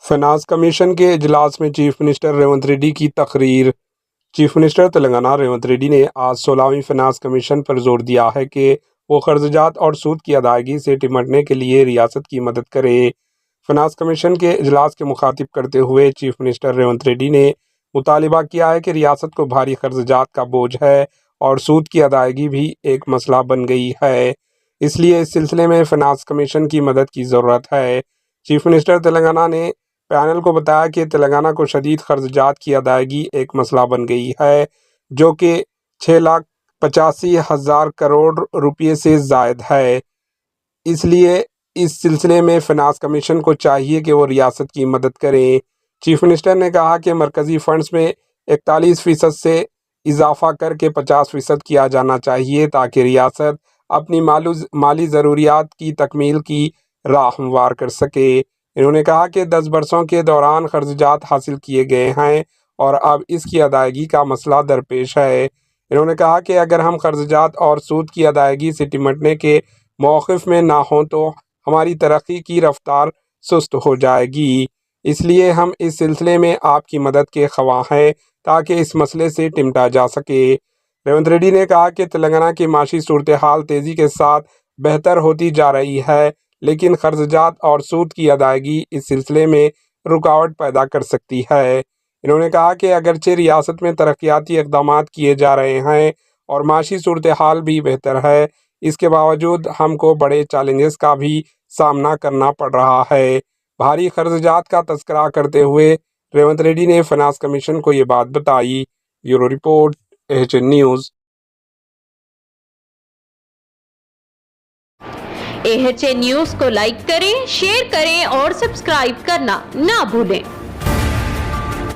Finance commission کے اجلاس میں چیف منسٹر ریونت ریڈی کی تقریر۔ چیف منسٹر تلنگانہ ریونت ریڈی نے آج 16ویں فنانس کمیشن پر زور دیا ہے کہ وہ قرض جات اور سود کی ادائیگی سے نمٹنے کے لیے ریاست کی مدد کرے۔ فنانس کمیشن کے اجلاس کے مخاطب کرتے ہوئے چیف منسٹر ریونت ریڈی نے مطالبہ کیا ہے کہ ریاست کو بھاری قرض جات کا بوجھ ہے اور سود کی ادائیگی بھی ایک مسئلہ بن گئی ہے، اس لیے اس سلسلے میں فنانس کمیشن کی مدد کی ضرورت ہے۔ چیف منسٹر تلنگانہ نے پینل کو بتایا کہ تلنگانہ کو شدید قرض جات کی ادائیگی ایک مسئلہ بن گئی ہے، جو کہ 6,85,000 کروڑ روپے سے زائد ہے، اس لیے اس سلسلے میں فنانس کمیشن کو چاہیے کہ وہ ریاست کی مدد کریں۔ چیف منسٹر نے کہا کہ مرکزی فنڈز میں 41% سے اضافہ کر کے 50% کیا جانا چاہیے تاکہ ریاست اپنی مالی ضروریات کی تکمیل کی راہ ہموار کر سکے۔ انہوں نے کہا کہ 10 برسوں کے دوران قرض جات حاصل کیے گئے ہیں اور اب اس کی ادائیگی کا مسئلہ درپیش ہے۔ انہوں نے کہا کہ اگر ہم قرض جات اور سود کی ادائیگی سے نمٹنے کے موقف میں نہ ہوں تو ہماری ترقی کی رفتار سست ہو جائے گی، اس لیے ہم اس سلسلے میں آپ کی مدد کے خواہاں ہیں تاکہ اس مسئلے سے نمٹا جا سکے۔ ریونت ریڈی نے کہا کہ تلنگانہ کی معاشی صورتحال تیزی کے ساتھ بہتر ہوتی جا رہی ہے، لیکن قرض جات اور سود کی ادائیگی اس سلسلے میں رکاوٹ پیدا کر سکتی ہے۔ انہوں نے کہا کہ اگرچہ ریاست میں ترقیاتی اقدامات کیے جا رہے ہیں اور معاشی صورتحال بھی بہتر ہے، اس کے باوجود ہم کو بڑے چیلنجز کا بھی سامنا کرنا پڑ رہا ہے۔ بھاری قرض جات کا تذکرہ کرتے ہوئے ریونت ریڈی نے فنانس کمیشن کو یہ بات بتائی۔ Bureau report, AHN news. AHN news کو لائک کریں، شیئر کریں اور سبسکرائب کرنا نہ بھولیں۔